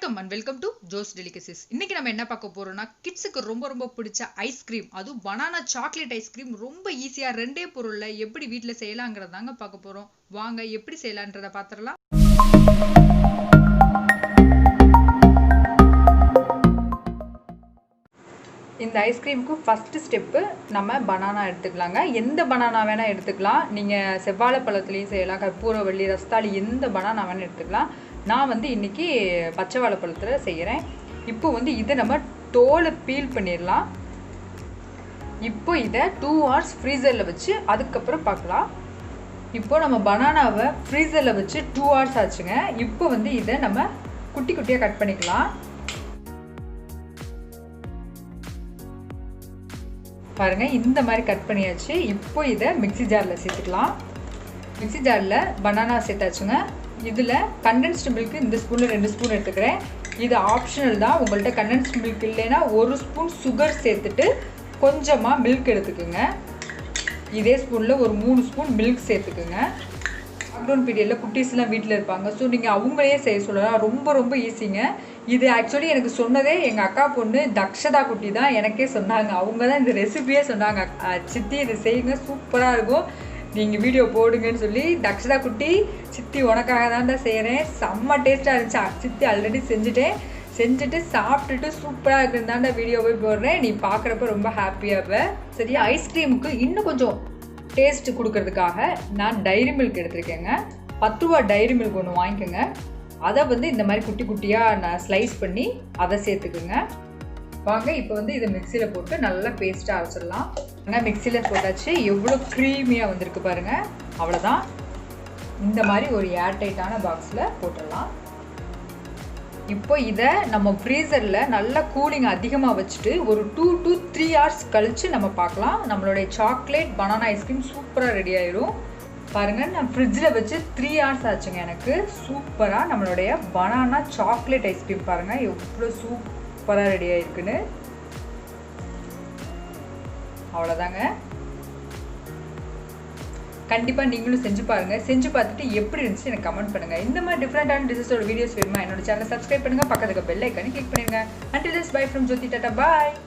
வணக்கம் and welcome to Joe's Delicacies. இன்னைக்கு நம்ம என்ன பார்க்க போறோம்னா கிட்ஸ்க்கு ரொம்ப பிடிச்ச ஐஸ்கிரீம், அதுவும் பனானா சாக்லேட் ஐஸ்கிரீம் ரொம்ப ஈஸியா ரெண்டே பொருள்ல எப்படி வீட்ல செய்யலாம்ங்கறத தாங்க பார்க்க போறோம். வாங்க எப்படி செய்யலாம்ன்றத பாத்துறலாம். இந்த ஐஸ்கிரீமுக்கு ஃபர்ஸ்ட் ஸ்டெப் நம்ம பனானா எடுத்துக்கலாங்க. எந்த பனானா வேணா எடுத்துக்கலாம். நீங்க செவ்வாழை பழத்துலயும் செய்யலாம், கற்பூரவள்ளி, ரஸ்தாளி எந்த பனானா வேணா எடுத்துக்கலாம். நான் வந்து இன்னைக்கு பச்சை வாழைப்பழத்துல செய்யறேன். இப்போ வந்து இதை நம்ம தோலை பீல் பண்ணிடலாம். இப்போ இதை 2 hours ஃப்ரீசரில் வச்சு அதுக்கப்புறம் பார்க்கலாம். இப்போ நம்ம பனானாவை ஃப்ரீசரில் வச்சு 2 hours ஆச்சுங்க. இப்போ வந்து இதை நம்ம குட்டி குட்டியாக கட் பண்ணிக்கலாம். பாருங்க, இந்த மாதிரி கட் பண்ணியாச்சு. இப்போ இதை மிக்ஸி ஜாரில் சேர்த்துக்கலாம். மிக்ஸி ஜாரில் பனானா சேர்த்தாச்சுங்க. இதில் கண்டென்ஸ்டு மில்க் இந்த ஸ்பூனில் 2 ஸ்பூன் எடுத்துக்கிறேன். இது ஆப்ஷனல் தான். உங்கள்கிட்ட கண்டென்ஸ்டு மில்க் இல்லைன்னா 1 ஸ்பூன் சுகர் சேர்த்துட்டு கொஞ்சமாக மில்க் எடுத்துக்குங்க. இதே ஸ்பூனில் ஒரு 3 ஸ்பூன் மில்க் சேர்த்துக்குங்க. லாக்டவுன் பீரியடில் குட்டீஸ்லாம் வீட்டில் இருப்பாங்க. ஸோ நீங்கள் அவங்களே செய்ய சொல்லலாம். ரொம்ப ஈஸிங்க. இது ஆக்சுவலி எனக்கு சொன்னதே எங்கள் அக்கா பொண்ணு தக்ஷதா குட்டி தான் எனக்கே சொன்னாங்க. அவங்க தான் இந்த ரெசிபியே சொன்னாங்க. சித்தி இதை செய்யுங்க, சூப்பராக இருக்கும், நீங்கள் வீடியோ போடுங்கன்னு சொல்லி. தக்ஷதா குட்டி, சித்தி உனக்காக தான்டா செய்கிறேன், செம்ம டேஸ்ட்டாக இருந்துச்சு. சித்தி ஆல்ரெடி செஞ்சுட்டு சாப்பிட்டுட்டு சூப்பராக இருக்குன்னு வீடியோ போய் போடுறேன். நீ பார்க்குறப்ப ரொம்ப ஹாப்பியாக. சரியா, ஐஸ்கிரீமுக்கு இன்னும் கொஞ்சம் டேஸ்ட்டு கொடுக்கறதுக்காக நான் டைரி மில்க் எடுத்துருக்கேங்க. 10 ரூபா டைரி மில்க் ஒன்று வாங்கிக்கோங்க. அதை வந்து இந்த மாதிரி குட்டி குட்டியாக நான் ஸ்லைஸ் பண்ணி அதை சேர்த்துக்குங்க. வாங்க இப்போ வந்து இதை மிக்சியில் போட்டு நல்லா பேஸ்ட்டாக அரைச்சிடலாம். ஆனால் மிக்சியில் போட்டாச்சு. எவ்வளோ க்ரீமியாக வந்திருக்கு பாருங்கள். அவ்வளோதான். இந்த மாதிரி ஒரு ஏர்டைட்டான பாக்ஸில் போட்டுடலாம். இப்போ இதை நம்ம ஃப்ரீசரில் நல்லா கூலிங் அதிகமாக வச்சுட்டு ஒரு 2 to 3 hours கழித்து நம்ம பார்க்கலாம். நம்மளுடைய சாக்லேட் பனானா ஐஸ்கிரீம் சூப்பராக ரெடி ஆயிடும். பாருங்கள், நான் ஃப்ரிட்ஜில் வச்சு 3 hours ஆச்சுங்க. எனக்கு சூப்பராக நம்மளுடைய பனானா சாக்லேட் ஐஸ்கிரீம் பாருங்கள் எவ்வளோ சூப்பராக ரெடி ஆகிருக்குன்னு. அவ்வளோதாங்க. கண்டிப்பாக நீங்களும் செஞ்சு பாருங்கள். செஞ்சு பார்த்துட்டு எப்படி இருந்துச்சு எனக்கு கமெண்ட் பண்ணுங்கள். இந்த மாதிரி டிஃப்ரெண்டான டிஷஸோட வீடியோஸ் வேணுமா என்னோட சேனலை சப்ஸ்கிரைப் பண்ணுங்கள். பக்கத்துக்கு பெல் ஐக்கானே கிளிக் பண்ணிடுங்க. Until this, bye from Jyoti. Tata, bye.